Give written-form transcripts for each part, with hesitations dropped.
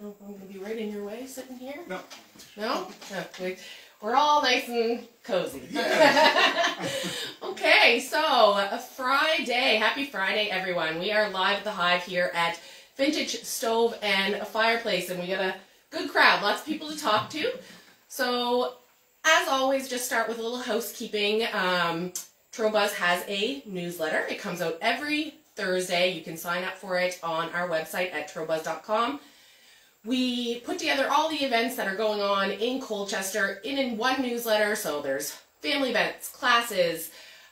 don't know if I'm going to be right in your way sitting here. No. No? No. We're all nice and cozy. Yeah. Okay, so a Friday. Happy Friday, everyone. We are live at the Hive here at Vintage Stove and Fireplace, and we got a good crowd. Lots of people to talk to. So, as always, just start with a little housekeeping. Truro Buzz has a newsletter. It comes out every Thursday. You can sign up for it on our website at turobuzz.com. We put together all the events that are going on in Colchester in one newsletter. So there's family events, classes,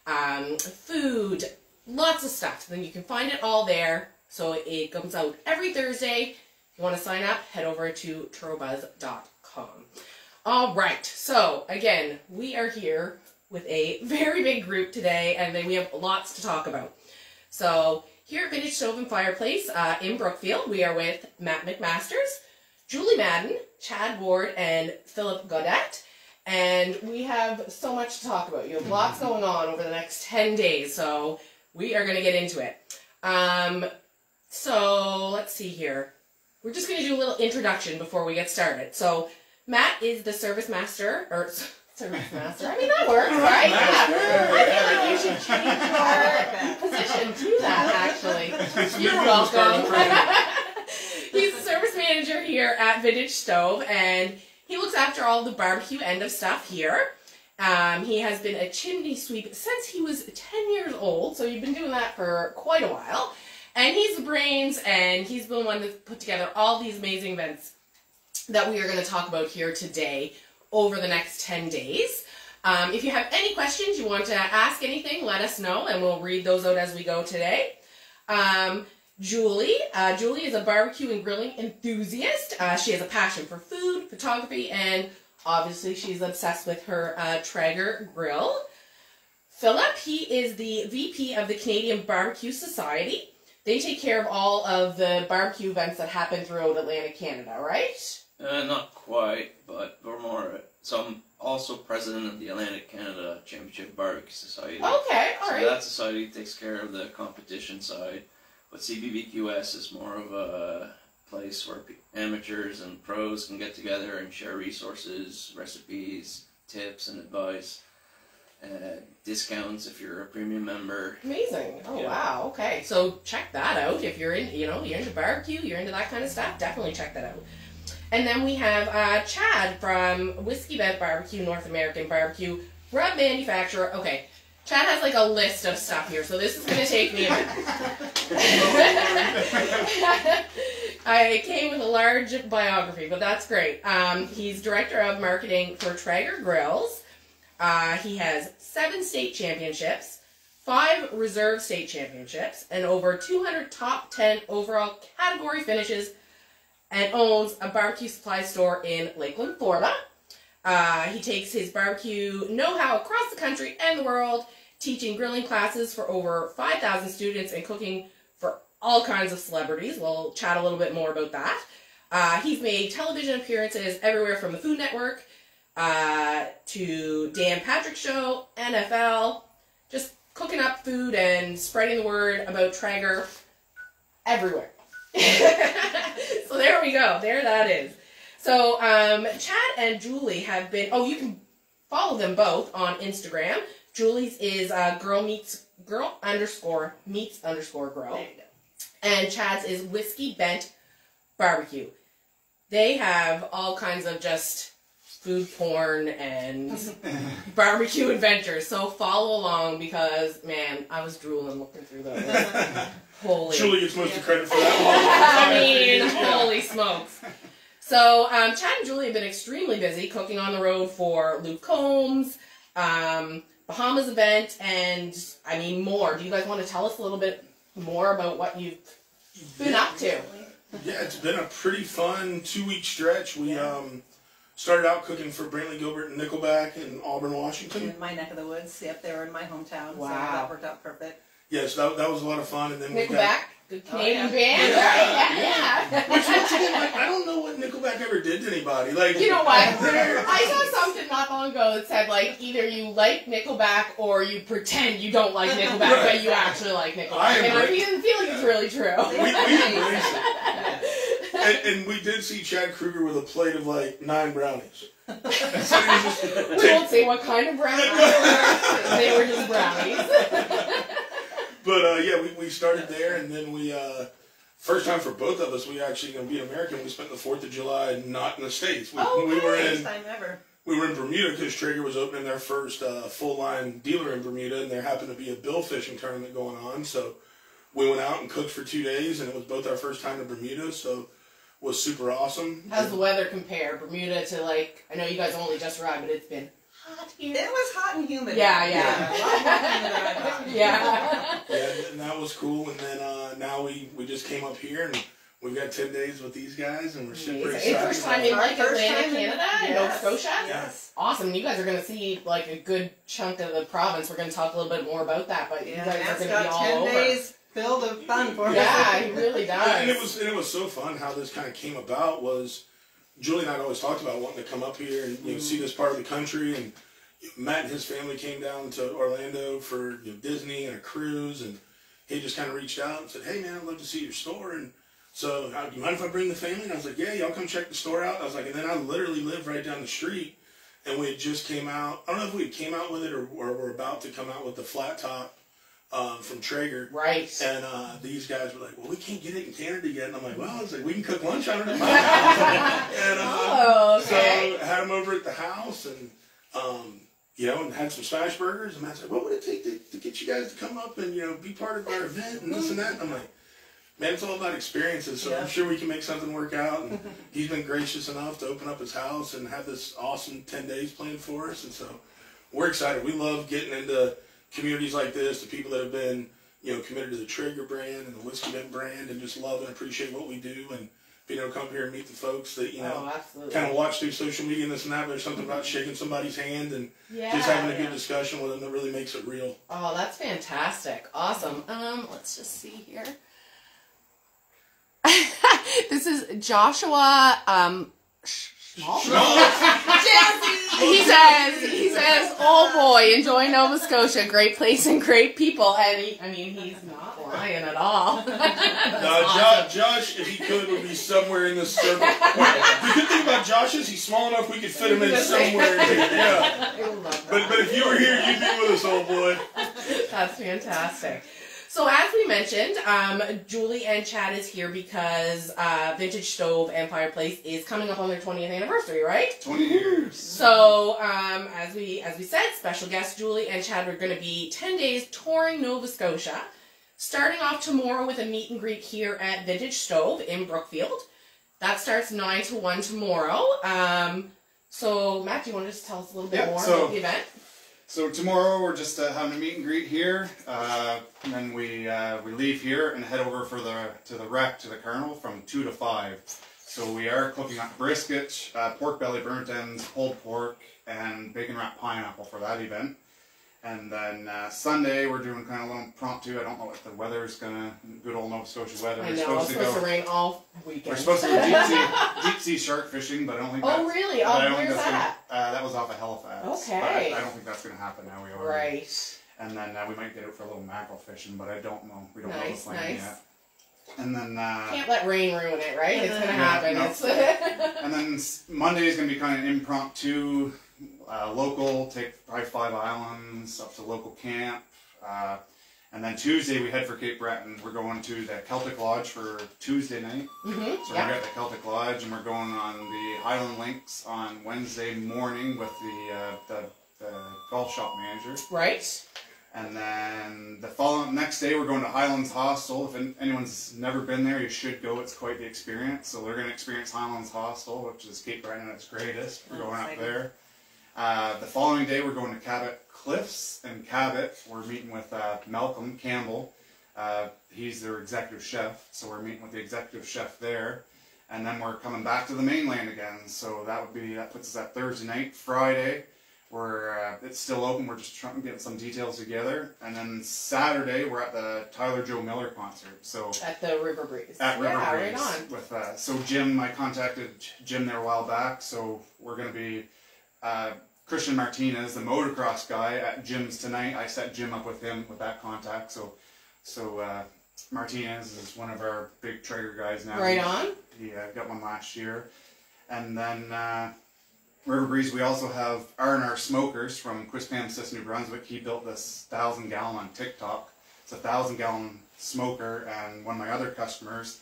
food, lots of stuff. Then you can find it all there. So it comes out every Thursday. If you want to sign up, head over to turobuzz.com. All right. So again, we are here with a very big group today, and then we have lots to talk about. So here at Vintage Stove and Fireplace in Brookfield, we are with Matt McMasters, Julie Madden, Chad Ward, and Philip Godet. And we have so much to talk about. You have lots going on over the next 10 days, so we are going to get into it. So let's see here. We're just going to do a little introduction before we get started. So Matt is the service master, or service master. I mean, that works, right? Yeah. I feel like you should change your position to that, actually. You're welcome. He's the service manager here at Vintage Stove, and he looks after all the barbecue end of stuff here. He has been a chimney sweep since he was 10 years old, so you've been doing that for quite a while. And he's the brains, and he's been the one to put together all these amazing events that we are going to talk about here today over the next 10 days. If you have any questions, you want to ask anything, let us know, and we'll read those out as we go today. Julie is a barbecue and grilling enthusiast. She has a passion for food, photography, and obviously she's obsessed with her Traeger grill. Philip, he is the VP of the Canadian Barbecue Society. They take care of all of the barbecue events that happen throughout Atlantic Canada, right? Not quite, but we're more. So I'm also president of the Atlantic Canada Championship Barbecue Society. Okay, all right. So that society takes care of the competition side. But CBBQS is more of a place where amateurs and pros can get together and share resources, recipes, tips, and advice. Discounts if you're a premium member. Amazing. Oh, yeah. Wow. Okay. So check that out. If you're in, you're into barbecue, you're into that kind of stuff, definitely check that out. And then we have Chad from Whiskey Bent BBQ, North American Barbecue, rub manufacturer. Okay. Chad has like a list of stuff here, so this is going to take me a minute. I came with a large biography, but that's great. He's director of marketing for Traeger Grills. He has 7 state championships, 5 reserve state championships, and over 200 top 10 overall category finishes, and owns a barbecue supply store in Lakeland, Florida. He takes his barbecue know-how across the country and the world, teaching grilling classes for over 5,000 students and cooking for all kinds of celebrities. We'll chat a little bit more about that. He's made television appearances everywhere from the Food Network to Dan Patrick Show, NFL, just cooking up food and spreading the word about Traeger everywhere. So there we go. There that is. So Chad and Julie have been, you can follow them both on Instagram. Julie's is girl meets grow. There you go. And Chad's is Whiskey Bent Barbecue. They have all kinds of just food porn and barbecue adventures. So follow along because, man, I was drooling looking through those. Holy. Julie gets most of the credit for that one. I mean, holy smokes. So, Chad and Julie have been extremely busy cooking on the road for Luke Combs, Bahamas event, and, I mean, more. Do you guys want to tell us a little bit more about what you've been up to? Yeah, it's been a pretty fun 2-week stretch. We started out cooking for Brantley Gilbert and Nickelback in Auburn, Washington. In my neck of the woods. Yep, they were in my hometown. Wow. So that worked out perfect. Yeah, so that was a lot of fun. And then Nickelback, good Canadian band, right? Yeah. Which once again, like, I don't know what Nickelback ever did to anybody. Like, you know what? I saw something not long ago that said, like, either you like Nickelback or you pretend you don't like Nickelback, but you actually like Nickelback. And I feel like it's really true. We embrace it. And we did see Chad Kruger with a plate of like 9 brownies. So we won't say what kind of brownies they were just brownies. But yeah, we started there, and then we first time for both of us, we actually going to be American. We spent the 4th of July not in the States. We were in First time ever. We were in Bermuda because Traeger was opening their first full-line dealer in Bermuda, and there happened to be a bill fishing tournament going on. So we went out and cooked for 2 days, and it was both our first time to Bermuda, so it was super awesome. How's the weather compare? Bermuda to, like, I know you guys only just arrived, but it's been hot here. It was hot and humid. Yeah. A lot more humid than I thought. Yeah. And that was cool. And then now we just came up here, and we've got 10 days with these guys, and we're super excited. First time in, like, First Atlantic time in- Canada, in yes. Nova Scotia? Yes. Awesome. You guys are going to see, like, a good chunk of the province. We're going to talk a little bit more about that, but you guys are Matt's going to be got all 10 over. days filled of fun for us. Yeah, he really does. And it was so fun how this kind of came about. Was Julie and I had always talked about wanting to come up here and see this part of the country, and Matt and his family came down to Orlando for Disney and a cruise, and he just kind of reached out and said, "Hey man, I'd love to see your store." And so, "Do you mind if I bring the family?" And I was like, "Yeah, y'all come check the store out." I was like, and then I literally live right down the street, and we had just came out. I don't know if we came out with it or we're about to come out with the flat top from Traeger. Right. And these guys were like, "Well, we can't get it in Canada yet." And I'm like, "Well," I was like, "we can cook lunch on it at my house." And okay. so I had them over at the house, and and had some smash burgers. And Matt said, "What would it take to get you guys to come up and be part of our event and this and that?" And I'm like, "Man, it's all about experiences, so I'm sure we can make something work out." And he's been gracious enough to open up his house and have this awesome 10 days planned for us. And so we're excited. We love getting into communities like this, the people that have been, committed to the Traeger brand and the Whiskey Bent brand, and just love and appreciate what we do, and being able to come here and meet the folks that, kind of watch through social media and this and that, but there's something about shaking somebody's hand and just having a good discussion with them that really makes it real. Oh, that's fantastic. Awesome. Let's just see here. This is Joshua, He says, "Oh boy, enjoy Nova Scotia. Great place and great people." And he's not lying at all. Josh, if he could, would be somewhere in this circle. The good thing about Josh is he's small enough we could fit him in somewhere. Yeah. But if you were here, you'd be with us, old boy. That's fantastic. So as we mentioned, Julie and Chad is here because Vintage Stove and Fireplace is coming up on their 20th anniversary, right? 20 years. So as we said, special guests Julie and Chad are going to be 10 days touring Nova Scotia, starting off tomorrow with a meet and greet here at Vintage Stove in Brookfield. That starts 9 to 1 tomorrow. So Matt, do you want to just tell us a little bit more about the event? So tomorrow we're just having a meet and greet here, and then we leave here and head over to the carnival from 2 to 5. So we are cooking up brisket, pork belly burnt ends, pulled pork, and bacon wrapped pineapple for that event. And then Sunday we're doing kind of a little impromptu. I don't know what the weather's good old Nova Scotia weather. I know, it's supposed to rain all weekend. We're supposed to go deep sea shark fishing, but I don't think that's... Oh, really? Oh, where's that? That was off of Halifax. Okay. But I don't think that's going to happen now. We are. Right. And then we might get out for a little mackerel fishing, but I don't know. We don't know the plan yet. And then... Can't let rain ruin it, right? It's going to happen. No. And then Monday is going to be kind of impromptu, local, take probably 5 islands up to local camp. And then Tuesday we head for Cape Breton. We're going to the Keltic Lodge for Tuesday night. So we're at the Keltic Lodge, and we're going on the Highland Links on Wednesday morning with the golf shop manager. Right. And then the next day we're going to Highlands Hostel. If anyone's never been there, you should go. It's quite the experience. So they're going to experience Highlands Hostel, which is Cape Breton at its greatest. We're going up there. The following day we're going to Cabot Cliffs in Cabot. We're meeting with Malcolm Campbell. He's their executive chef, so we're meeting with the executive chef there. And then we're coming back to the mainland again. So that puts us at Thursday night. Friday, it's still open. We're just trying to get some details together. And then Saturday we're at the Tyler Joe Miller concert. So at the RiverBreeze. At RiverBreeze. Right on. With so Jim, I contacted Jim there a while back. So we're going to be Christian Martinez, the motocross guy, at Jim's tonight. I set Jim up with him with that contact. So Martinez is one of our big Traeger guys now. Right on. He got one last year. And then RiverBreeze, we also have R&R Smokers from Quispamsis, New Brunswick. He built this 1,000-gallon on TikTok. It's a 1,000-gallon smoker, and one of my other customers,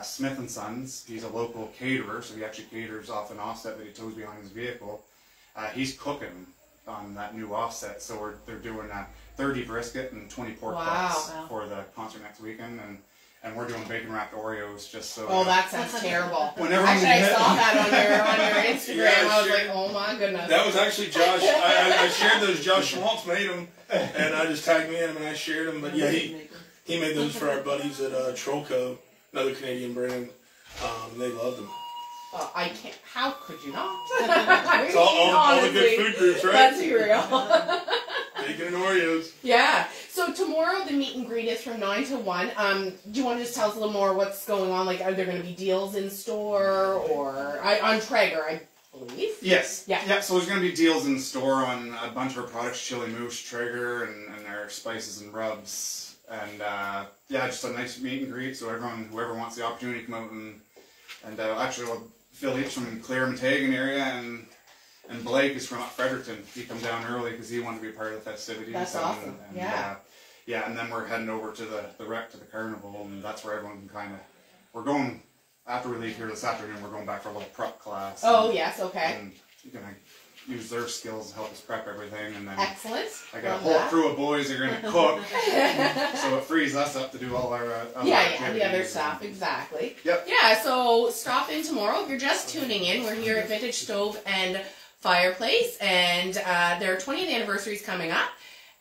Smith & Sons, he's a local caterer, so he actually caters off an offset that he tows behind his vehicle. He's cooking on that new offset, so they're doing 30 brisket and 20 pork butts for the concert next weekend, and we're doing bacon wrapped Oreos just so. Oh, that sounds terrible. Whenever actually, I saw that on your Instagram. Yeah, I was like, oh my goodness. That was actually Josh. I shared those. Josh Schmaltz made them, and I just tagged me in them and I shared them. But yeah, he made those for our buddies at Truro, another Canadian brand. They loved them. I can't. How could you not? It's all the good food groups, right? Let's be real. Bacon and Oreos. Yeah. So tomorrow the meet and greet is from 9 to 1. Do you want to just tell us a little more what's going on? Like, are there going to be deals in store or on Traeger, I believe? Yes. Yeah. So there's going to be deals in store on a bunch of our products, Chili Moose, Traeger, and our spices and rubs. And just a nice meet and greet. So whoever wants the opportunity to come out and actually, well, Philippe's from Clare-Montagan area, and Blake is from Fredericton. He come down early because he wanted to be part of the festivities. That's awesome. And then we're heading over to the wreck to the carnival, and that's where everyone can kind of. We're going after we leave here this afternoon. We're going back for a little prep class. Oh yes, okay. And you can use their skills to help us prep everything, and then excellent. I got a whole crew of boys that are going to cook, so it frees us up to do all our the other stuff, exactly. Yep. Yeah, so stop in tomorrow. If you're just tuning in, we're here at Vintage Stove and Fireplace, and their 20th anniversary is coming up,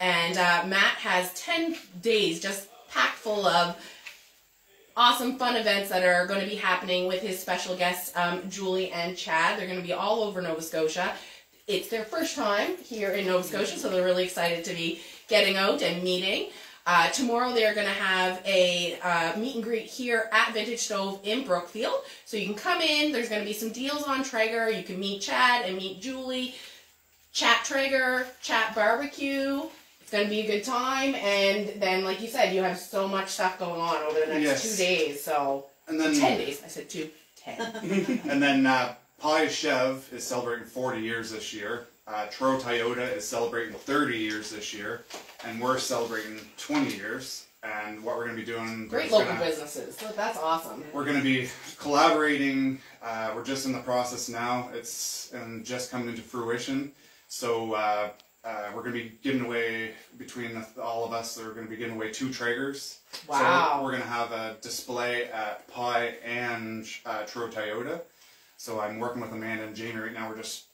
and Matt has 10 days just packed full of awesome fun events that are going to be happening with his special guests, Julie and Chad. They're going to be all over Nova Scotia. It's their first time here in Nova Scotia, so they're really excited to be getting out and meeting. Tomorrow they're going to have a meet and greet here at Vintage Stove in Brookfield. So you can come in, there's going to be some deals on Traeger, you can meet Chad and meet Julie, chat Traeger, chat barbecue. It's going to be a good time, and then like you said, you have so much stuff going on over the next 2 days, so and then 10 days, I said 2, 10. And then Pye Chev is celebrating 40 years this year. Truro Toyota is celebrating 30 years this year, and we're celebrating 20 years. And what we're going to be doing... Great local businesses. That's awesome. We're going to be collaborating. We're just in the process now. It's just coming into fruition. So we're going to be giving away, between all of us, we're going to be giving away 2 Traegers. Wow. So we're going to have a display at Pye and Truro Toyota. So I'm working with Amanda and Jamie right now. We're just...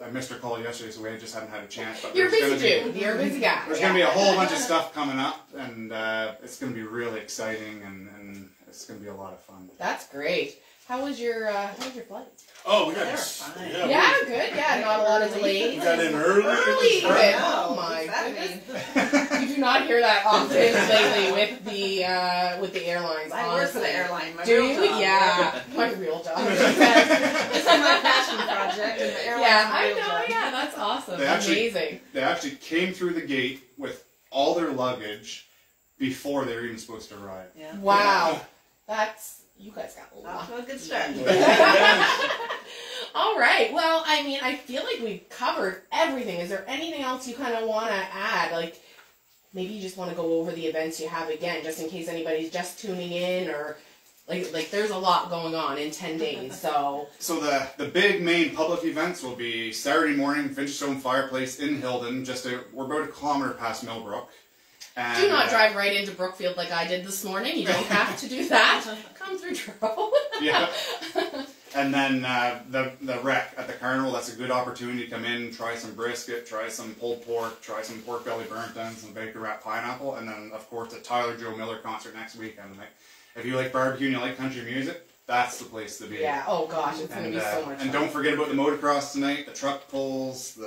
I missed her call yesterday, so we just haven't had a chance. But you're busy, dude. You're a busy guy. There's going to be a whole bunch of stuff coming up, and it's going to be really exciting, and it's going to be a lot of fun. That's great. How was your flight? Oh, we got fine. Yeah, good. Yeah, not a lot of delays. We got in early. Oh my goodness! You do not hear that often lately with the airlines. I work for the airline. My Do real you? job. Yeah, my real job. It's my passion project, and the airline. Yeah, I know. Yeah, that's awesome. Amazing. They actually came through the gate with all their luggage before they were even supposed to arrive. Yeah. Wow, you guys got a lot. Off to a good start. All right. Well, I mean, I feel like we've covered everything. Is there anything else you kind of want to add? Like, maybe you just want to go over the events you have again, just in case anybody's just tuning in, or like there's a lot going on in 10 days. So the big main public events will be Saturday morning, Vintage Stone Fireplace in Hilden. We're about 1 kilometer past Millbrook. And, do not drive right into Brookfield like I did this morning. You don't have to do that. Come through Truro. Yeah. And then the wreck at the carnival, that's a good opportunity to come in, try some brisket, try some pulled pork, try some pork belly burnt ends, some bacon wrapped pineapple, and then, of course, the Tyler Joe Miller concert next weekend. Like, if you like barbecue and you like country music, that's the place to be. Yeah, oh gosh, it's going to be so much fun. And don't forget about the motocross tonight, the truck pulls,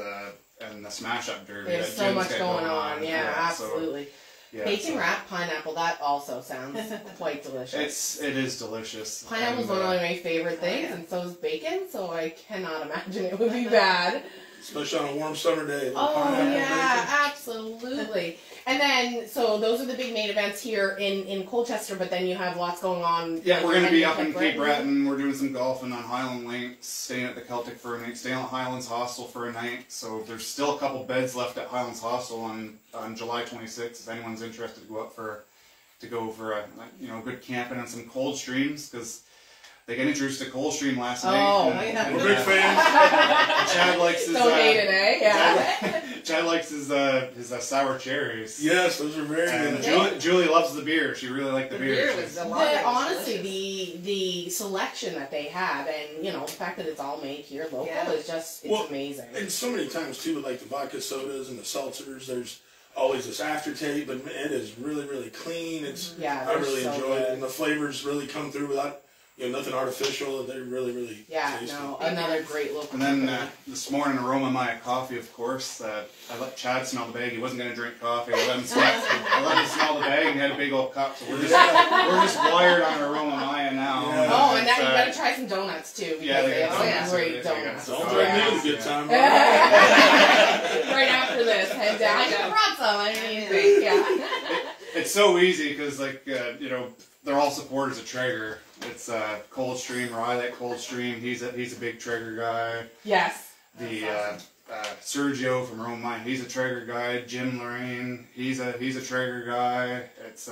and the smash-up derby. There's so much going on. Yeah, absolutely. Bacon wrapped pineapple, that also sounds quite delicious. It is delicious. Pineapple's one of my favorite things, and so is bacon, so I cannot imagine it would be bad. especially on a warm summer day. Oh yeah, absolutely. And then, so those are the big main events here in Colchester, but then you have lots going on. Yeah, we're going to be up in Cape Breton. We're doing some golfing on Highland Links, staying at the Keltic for a night, staying at Highlands Hostel for a night. So there's still a couple beds left at Highlands Hostel on July 26th. If anyone's interested to go up to a good camping and some Coldstreams, because they got introduced to Coldstream last night. Oh, We're big fans. Chad likes his. Don't hate it, eh? Yeah. Chad likes his sour cherries. Yes, those are very And good. Julie loves the beer. She really liked the beer. was delicious. Honestly, the selection that they have, and the fact that it's all made here local is just amazing. And so many times too, with like the vodka sodas and the seltzers, there's always this aftertaste, but it is really, really clean. It's I really enjoy it, and the flavors really come through without nothing artificial. They're really, really tasty. Another great local. And then this morning, Aroma my coffee, of course. I let Chad smell the bag. He wasn't going to drink coffee. I let him smell the bag, and he had a big old cup. So we're just wired on Aroma Maya now. Yeah. Oh, and now you got to try some donuts too. Yeah, they have some great great donuts. Don't threaten me with a good time. Right after this, head down. I brought some. I mean, yeah. It's so easy because, they're all supporters of Traeger. It's Coldstream, or I like Coldstream. He's a big Traeger guy. Yes. The Sergio from Roma, he's a Traeger guy. Jim Lorraine, he's a Traeger guy. It's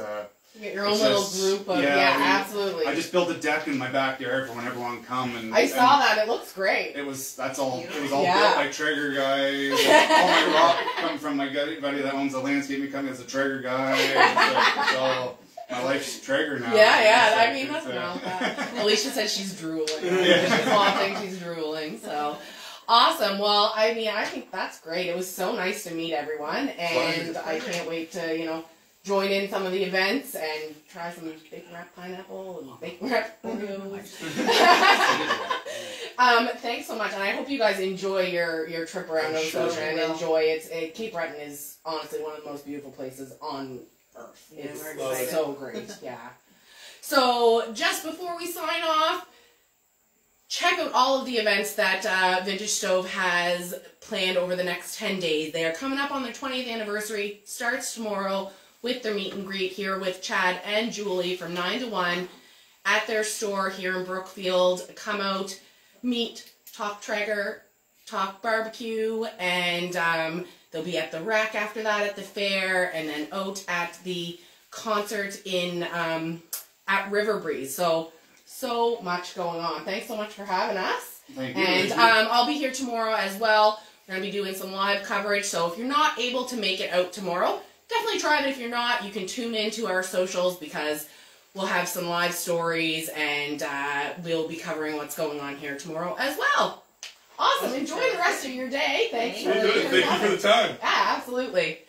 you get your own little group of absolutely. I just built a deck in my backyard for when everyone can come, and I saw that. It looks great. It was all built by Traeger guys. All my rock come from my buddy that owns a landscaping company. It's a Traeger guy. It's all. My life's Traeger now. Yeah. I mean, nothing wrong with that. Alicia said she's drooling. She's laughing. She's drooling. So awesome. Well, I mean, I think that's great. It was so nice to meet everyone, and I can't wait to join in some of the events and try some bacon wrapped pineapple and bacon wrapped Oreos. Thanks so much, and I hope you guys enjoy your trip around Nova Scotia and enjoy it. Cape Breton is honestly one of the most beautiful places on Earth. It's so great. Yeah. So just before we sign off, check out all of the events that Vintage Stove has planned over the next 10 days. They are coming up on their 20th anniversary. Starts tomorrow with their meet and greet here with Chad and Julie from 9 to 1 at their store here in Brookfield. Come out, meet, talk Traeger, talk barbecue, and they'll be at the Rec after that at the fair, and then out at the concert at RiverBreeze. So much going on. Thanks so much for having us. Thank you. And I'll be here tomorrow as well. We're going to be doing some live coverage, so if you're not able to make it out tomorrow, definitely try it. If you're not, you can tune into our socials because we'll have some live stories, and we'll be covering what's going on here tomorrow as well. Awesome. Enjoy the rest of your day. Thanks. Thank you for the time. Yeah, absolutely.